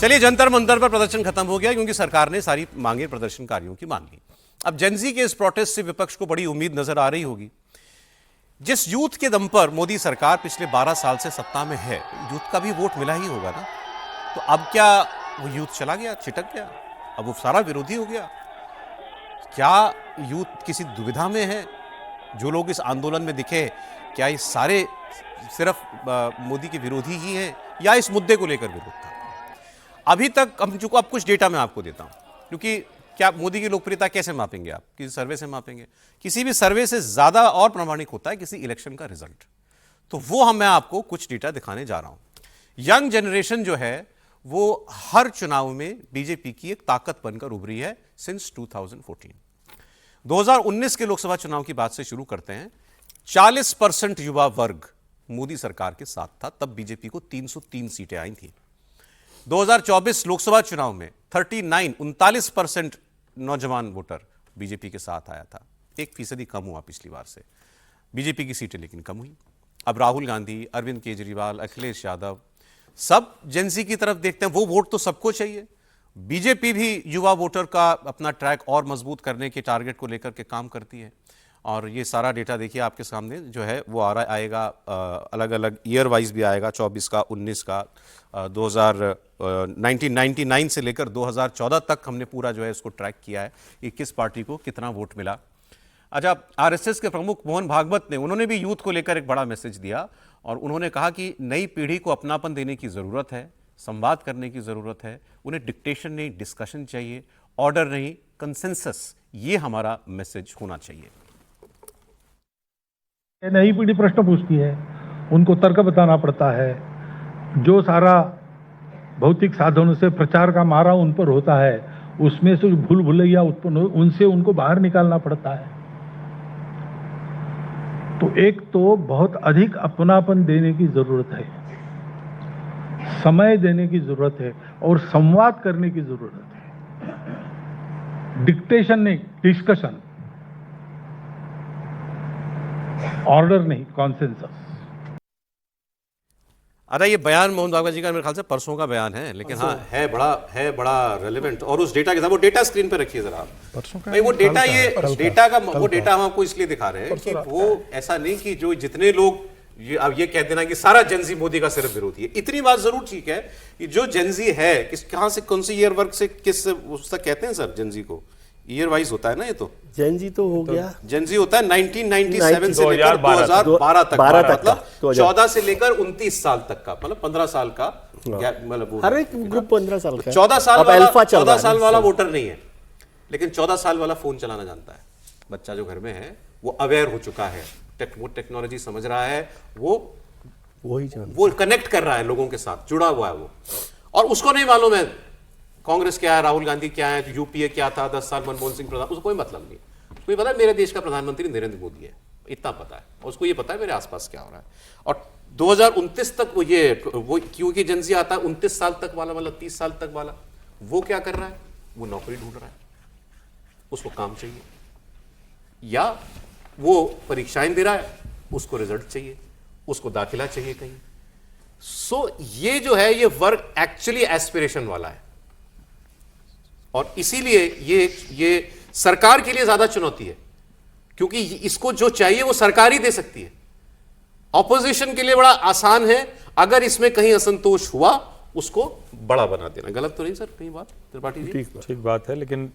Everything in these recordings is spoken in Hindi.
चलिए, जंतर मंतर पर प्रदर्शन खत्म हो गया क्योंकि सरकार ने सारी मांगे प्रदर्शनकारियों की मान ली। अब जेनजी के इस प्रोटेस्ट से विपक्ष को बड़ी उम्मीद नजर आ रही होगी। जिस यूथ के दम पर मोदी सरकार पिछले 12 साल से सत्ता में है, यूथ का भी वोट मिला ही होगा ना। तो अब क्या वो यूथ चला गया, छिटक गया, अब वो सारा विरोधी हो गया? क्या यूथ किसी दुविधा में है? जो लोग इस आंदोलन में दिखे, क्या ये सारे सिर्फ मोदी के विरोधी ही हैं या इस मुद्दे को लेकर विरोध था? अभी तक हम चूंकि अब कुछ डेटा मैं आपको देता हूं, क्योंकि क्या मोदी की लोकप्रियता कैसे मापेंगे आप? किसी सर्वे से मापेंगे? किसी भी सर्वे से ज्यादा और प्रामाणिक होता है किसी इलेक्शन का रिजल्ट। तो वो मैं आपको कुछ डेटा दिखाने जा रहा हूं। यंग जनरेशन जो है वो हर चुनाव में बीजेपी की एक ताकत बनकर उभरी है सिंस 2014। 2019 के लोकसभा चुनाव की बात से शुरू करते हैं। 40% युवा वर्ग मोदी सरकार के साथ था, तब बीजेपी को 303 सीटें आई थी। 2024 लोकसभा चुनाव में 39% नौजवान वोटर बीजेपी के साथ आया था। 1% कम हुआ पिछली बार से। बीजेपी की सीटें लेकिन कम हुई। अब राहुल गांधी, अरविंद केजरीवाल, अखिलेश यादव सब जेनजी की तरफ देखते हैं। वो वोट तो सबको चाहिए। बीजेपी भी युवा वोटर का अपना ट्रैक और मजबूत करने के टारगेट को लेकर के काम करती है। और ये सारा डेटा देखिए आपके सामने जो है वो आएगा, अलग अलग ईयर वाइज भी आएगा, 24 का, 19 का, 1999 से लेकर 2014 तक हमने पूरा जो है इसको ट्रैक किया है कि किस पार्टी को कितना वोट मिला। अच्छा, आरएसएस के प्रमुख मोहन भागवत ने, उन्होंने भी यूथ को लेकर एक बड़ा मैसेज दिया और उन्होंने कहा कि नई पीढ़ी को अपनापन देने की ज़रूरत है, संवाद करने की ज़रूरत है, उन्हें डिक्टेशन नहीं डिस्कशन चाहिए, ऑर्डर नहीं कंसेंसस, ये हमारा मैसेज होना चाहिए। नई पीढ़ी प्रश्न पूछती है, उनको तर्क बताना पड़ता है। जो सारा भौतिक साधनों से प्रचार का मारा उन पर होता है, उसमें से भूल भुलैया उत्पन्न हो, उनसे उनको बाहर निकालना पड़ता है। तो एक तो बहुत अधिक अपनापन देने की जरूरत है, समय देने की जरूरत है और संवाद करने की जरूरत है। डिक्टेशन नहीं, डिस्कशन, ऑर्डर नहीं, कॉन्सेंसस। अरे ये बयान मोहन भागवत जी का मेरे ख्याल से परसों का बयान है, लेकिन हाँ है बड़ा रेलेवेंट। और उस डेटा के साथ वो डेटा स्क्रीन पे रखिए जरा भाई। वो डेटा, ये डेटा का वो डेटा हम आपको इसलिए दिखा रहे हैं कि वो ऐसा नहीं कि जो जितने लोग अब ये कह देना कि सारा जेनजी मोदी का सिर्फ विरोधी है। इतनी बात जरूर ठीक है कि जो जेनजी है किस कहां से, कौन सी ईयर वर्ग से, किस उसका कहते हैं सर जेनजी को? ईयर वाइज होता है ना। ये तो जेनजी तो हो गया, जेनजी होता है 1997 से लेकर 2012 तक, मतलब 14 से लेकर 29 साल तक का, मतलब 15 साल का, मतलब हर एक ग्रुप 15 साल का। 14 साल वाला वोटर नहीं है, लेकिन 14 साल वाला फोन चलाना जानता है। बच्चा जो घर में है वो अवेयर हो चुका है, वो टेक्नोलॉजी समझ रहा है, वो कनेक्ट कर रहा है लोगों के साथ, जुड़ा हुआ है वो। और उसको नहीं मालूम है कांग्रेस क्या है, राहुल गांधी क्या है, यूपीए क्या था, 10 साल मनमोहन सिंह प्रधान, उसको कोई मतलब नहीं। उसको ये पता है मेरे देश का प्रधानमंत्री नरेंद्र मोदी है, इतना पता है। और उसको ये पता है मेरे आसपास क्या हो रहा है। और 2029 तक वो क्योंकि जेनजी आता है 29 साल तक वाला, मतलब 30 साल तक वाला, वो क्या कर रहा है? वो नौकरी ढूंढ रहा है, उसको काम चाहिए, या वो परीक्षाएं दे रहा है, उसको रिजल्ट चाहिए, उसको दाखिला चाहिए कहीं। सो ये जो है ये वर्क एक्चुअली एस्पिरेशन वाला है। और इसीलिए ये सरकार के लिए ज्यादा चुनौती है, क्योंकि इसको जो चाहिए वो सरकार ही दे सकती है। ऑपोजिशन के लिए बड़ा आसान है, अगर इसमें कहीं असंतोष हुआ उसको बड़ा बना देना। गलत तो नहीं सर कहीं बात त्रिपाठी जी? ठीक बात है, लेकिन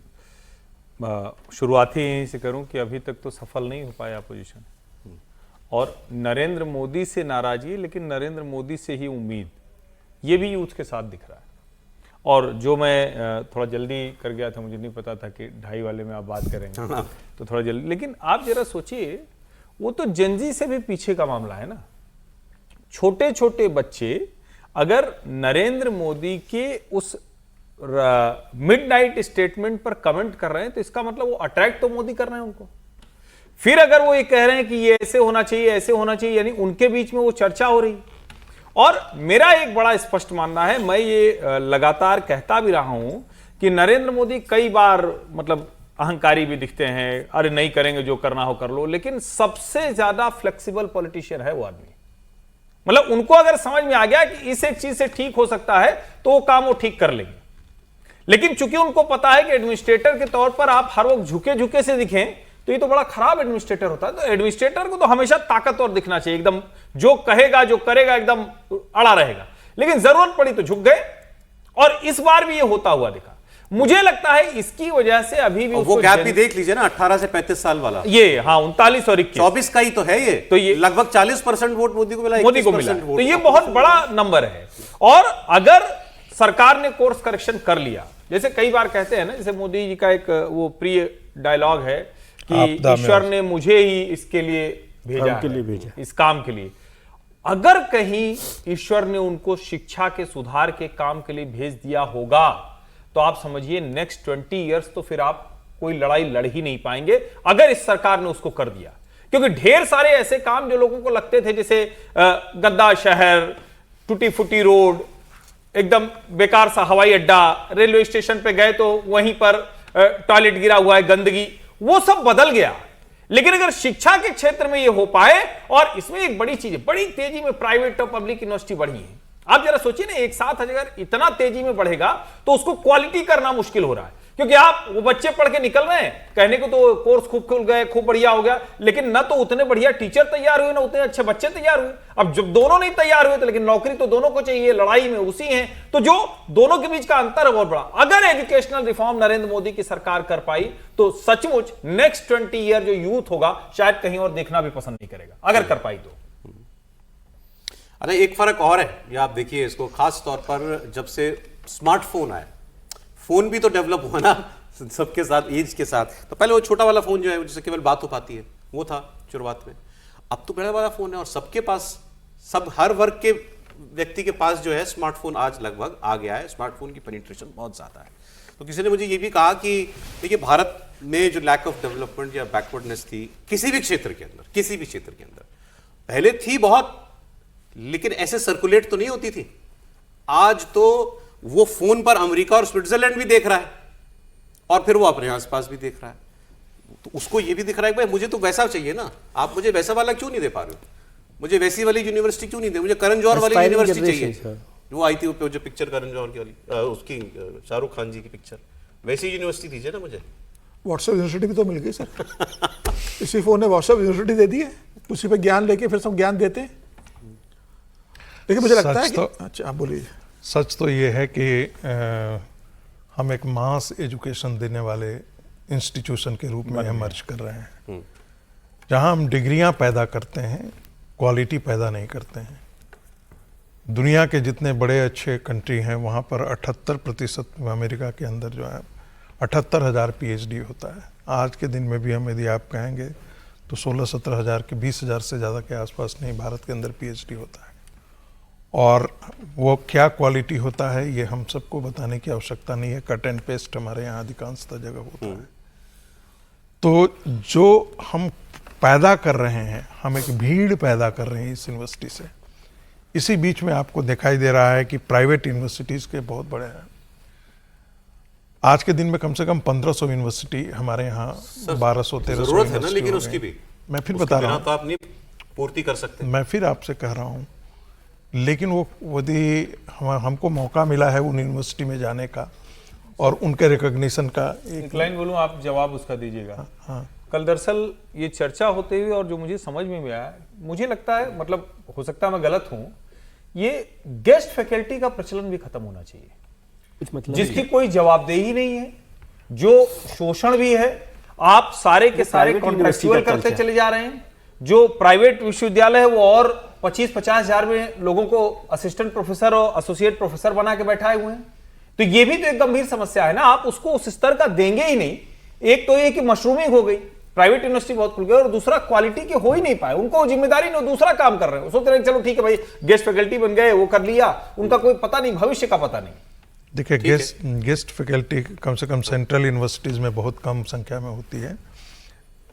शुरुआत ही यहीं से करूं कि अभी तक तो सफल नहीं हो पाया अपोजिशन। और नरेंद्र मोदी से नाराजगी है, लेकिन नरेंद्र मोदी से ही उम्मीद, ये भी यूथ के साथ दिख रहा है। और जो मैं थोड़ा जल्दी कर गया था, मुझे नहीं पता था कि 2:30 वाले में आप बात करेंगे, तो थोड़ा जल्दी। लेकिन आप जरा सोचिए, वो तो जेनजी से भी पीछे का मामला है ना। छोटे छोटे बच्चे अगर नरेंद्र मोदी के उस मिडनाइट स्टेटमेंट पर कमेंट कर रहे हैं, तो इसका मतलब वो अट्रैक्ट तो मोदी कर रहे हैं उनको। फिर अगर वो ये कह रहे हैं कि ये ऐसे होना चाहिए, ऐसे होना चाहिए, यानी उनके बीच में वो चर्चा हो रही। और मेरा एक बड़ा स्पष्ट मानना है, मैं ये लगातार कहता भी रहा हूं कि नरेंद्र मोदी कई बार मतलब अहंकारी भी दिखते हैं, अरे नहीं करेंगे, जो करना हो कर लो, लेकिन सबसे ज्यादा फ्लेक्सिबल पॉलिटिशियन है वो आदमी। मतलब उनको अगर समझ में आ गया कि इस एक चीज से ठीक हो सकता है तो वो काम वो ठीक कर लेंगे। लेकिन चूंकि उनको पता है कि एडमिनिस्ट्रेटर के तौर पर आप हर वक्त झुके झुके से दिखें तो ये तो बड़ा खराब एडमिनिस्ट्रेटर होता है। तो एडमिनिस्ट्रेटर को तो हमेशा ताकतवर दिखना चाहिए, एकदम जो कहेगा जो करेगा एकदम अड़ा रहेगा। लेकिन जरूरत पड़ी तो झुक गए, और इस बार भी ये होता हुआ दिखा। मुझे लगता है इसकी वजह से अभी भी वो गैप भी देख लीजिए ना, 18 से 35 साल वाला, ये हाँ 39 और 21 24 का ही तो है ये। तो ये लगभग 40% वोट मोदी को मिला, मोदी को मिला, तो ये बहुत बड़ा नंबर है। और अगर सरकार ने कोर्स करेक्शन कर लिया, जैसे कई बार कहते हैं ना, जैसे मोदी जी का एक वो प्रिय डायलॉग है कि ईश्वर ने मुझे ही इसके लिए भेजा, इस काम के लिए। अगर कहीं ईश्वर ने उनको शिक्षा के सुधार के काम के लिए भेज दिया होगा तो आप समझिए नेक्स्ट 20 इयर्स तो फिर आप कोई लड़ाई लड़ ही नहीं पाएंगे, अगर इस सरकार ने उसको कर दिया। क्योंकि ढेर सारे ऐसे काम जो लोगों को लगते थे, जैसे गद्दा शहर, टूटी फूटी रोड, एकदम बेकार सा हवाई अड्डा, रेलवे स्टेशन पे गए तो वहीं पर टॉयलेट गिरा हुआ है, गंदगी, वो सब बदल गया। लेकिन अगर शिक्षा के क्षेत्र में ये हो पाए, और इसमें एक बड़ी चीज है, बड़ी तेजी में प्राइवेट और पब्लिक यूनिवर्सिटी बढ़ी है। आप जरा सोचिए ना, एक साथ अगर इतना तेजी में बढ़ेगा तो उसको क्वालिटी करना मुश्किल हो रहा है। क्योंकि आप वो बच्चे पढ़ के निकल रहे हैं, कहने को तो कोर्स खूब खुल गए, खूब बढ़िया हो गया, लेकिन ना तो उतने बढ़िया टीचर तैयार हुए, ना उतने अच्छे बच्चे तैयार हुए। अब जब दोनों नहीं तैयार हुए तो लेकिन नौकरी तो दोनों को चाहिए, लड़ाई में उसी है। तो जो दोनों के बीच का अंतर है बहुत बड़ा। अगर एजुकेशनल रिफॉर्म नरेंद्र मोदी की सरकार कर पाई तो सचमुच नेक्स्ट 20 ईयर जो यूथ होगा शायद कहीं और देखना भी पसंद नहीं करेगा, अगर कर पाई तो। अरे एक फर्क और है, ये आप देखिए इसको, खास तौर पर जब से स्मार्टफोन आया, फोन भी तो डेवलप हुआ ना सबके साथ, एज के साथ। तो पहले वो छोटा वाला फोन जो है जिससे केवल बात हो पाती है, वो था शुरुआत में। अब तो बड़ा वाला फोन है और सबके पास, सब हर वर्ग के व्यक्ति के पास जो है स्मार्टफोन आज लगभग आ गया है। स्मार्टफोन की पेनिट्रेशन बहुत ज्यादा है। तो किसी ने मुझे ये भी कहा कि देखिए भारत में जो लैक ऑफ डेवलपमेंट या बैकवर्डनेस थी किसी भी क्षेत्र के अंदर, किसी भी क्षेत्र के अंदर पहले थी बहुत, लेकिन ऐसे सर्कुलेट तो नहीं होती थी। आज तो वो फोन पर अमेरिका और स्विट्जरलैंड भी देख रहा है और फिर वो अपने आसपास भी देख रहा है। तो उसको ये भी दिख रहा है कि भाई मुझे तो वैसा चाहिए ना, आप मुझे वैसा वाला क्यों नहीं दे पा रहे हो, मुझे वैसी वाली यूनिवर्सिटी क्यों नहीं दे, मुझे करण जौहर वाली यूनिवर्सिटी चाहिए जो आई थी, जो पिक्चर करण जौहर की वाली, उसकी शाहरुख खान जी की पिक्चर, वैसी यूनिवर्सिटी दीजिए ना मुझे। व्हाट्सएप यूनिवर्सिटी भी तो मिल गई सर। इसी फोन ने व्हाट्सएप यूनिवर्सिटी दे दी है, उसी पे ज्ञान लेके फिर सब ज्ञान देते हैं। लेकिन मुझे लगता है कि अच्छा आप बोलिए। सच तो ये है कि हम एक मास एजुकेशन देने वाले इंस्टीट्यूशन के रूप में इमर्ज कर रहे हैं, जहां हम डिग्रियां पैदा करते हैं, क्वालिटी पैदा नहीं करते हैं। दुनिया के जितने बड़े अच्छे कंट्री हैं वहां पर 78% अमेरिका के अंदर जो है 78,000 PhD होता है। आज के दिन में भी हम यदि आप कहेंगे तो 16-17 हज़ार के 20,000 से ज़्यादा के आसपास नहीं भारत के अंदर PhD होता है। और वो क्या क्वालिटी होता है ये हम सबको बताने की आवश्यकता नहीं है, कट एंड पेस्ट हमारे यहाँ अधिकांशतः जगह होता है। तो जो हम पैदा कर रहे हैं, हम एक भीड़ पैदा कर रहे हैं इस यूनिवर्सिटी से। इसी बीच में आपको दिखाई दे रहा है कि प्राइवेट यूनिवर्सिटीज़ के बहुत बड़े हैं। आज के दिन में कम से कम 1500 यूनिवर्सिटी हमारे यहाँ 1200-1300 जरूरत है ना, लेकिन उसकी भी मैं फिर बता रहा हूँ, तो आप नहीं पूर्ति कर सकते। मैं फिर आपसे कह रहा हूँ, लेकिन वो यदि हमको मौका मिला है उन यूनिवर्सिटी में जाने का और उनके रिकॉग्निशन का, एक लाइन बोलूं, आप जवाब उसका दीजिएगा। हाँ। कल दरअसल ये चर्चा होते हुए और जो मुझे समझ में भी आया, मुझे लगता है, मतलब हो सकता है मैं गलत हूं, ये गेस्ट फैकल्टी का प्रचलन भी खत्म होना चाहिए, मतलब जिसकी कोई जवाबदेही नहीं है, जो शोषण भी है। आप सारे के सारे कॉन्ट्रैक्चुअल करते चले जा रहे हैं। जो प्राइवेट विश्वविद्यालय है वो और 25-50 हजार में लोगों को असिस्टेंट प्रोफेसर और एसोसिएट प्रोफेसर बना के बैठाए हुए हैं। तो ये भी तो एक गंभीर समस्या है ना, आप उसको उस स्तर का देंगे ही नहीं। एक तो ये कि मशरूमिंग हो गई, प्राइवेट यूनिवर्सिटी बहुत खुल गई, और दूसरा क्वालिटी के हो ही नहीं पाए, उनको जिम्मेदारी नहीं, दूसरा काम कर रहे हैं। सोच रहे हैं चलो ठीक है भाई गेस्ट फैकल्टी बन गए, वो कर लिया, उनका कोई पता नहीं, भविष्य का पता नहीं। देखिए गेस्ट फैकल्टी कम से कम सेंट्रल यूनिवर्सिटीज़ में बहुत कम संख्या में होती है,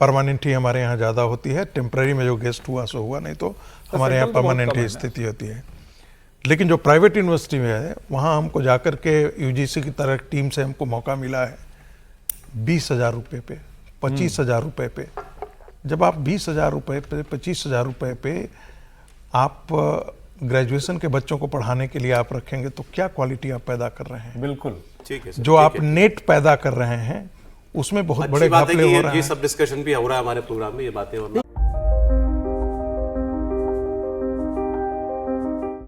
परमानेंट ही हमारे यहाँ ज़्यादा होती है। टेम्पररी में जो गेस्ट हुआ सो हुआ, नहीं तो हमारे यहाँ परमानेंट ही स्थिति होती है। लेकिन जो प्राइवेट यूनिवर्सिटी में है वहाँ हमको जाकर के यूजीसी की तरह टीम से हमको मौका मिला है 20,000 रुपये पे, 25,000 रुपये पे। जब आप 20,000 रुपये पे, 25,000 रुपये पे आप ग्रेजुएशन के बच्चों को पढ़ाने के लिए आप रखेंगे तो क्या क्वालिटी आप पैदा कर रहे हैं? बिल्कुल ठीक है सर, जो ठीक आप है। नेट पैदा कर रहे हैं उसमें बहुत अच्छी बड़े बात है घपले कि हो रहे ये हैं। सब डिस्कशन भी हो रहा है हमारे प्रोग्राम में, ये बातें और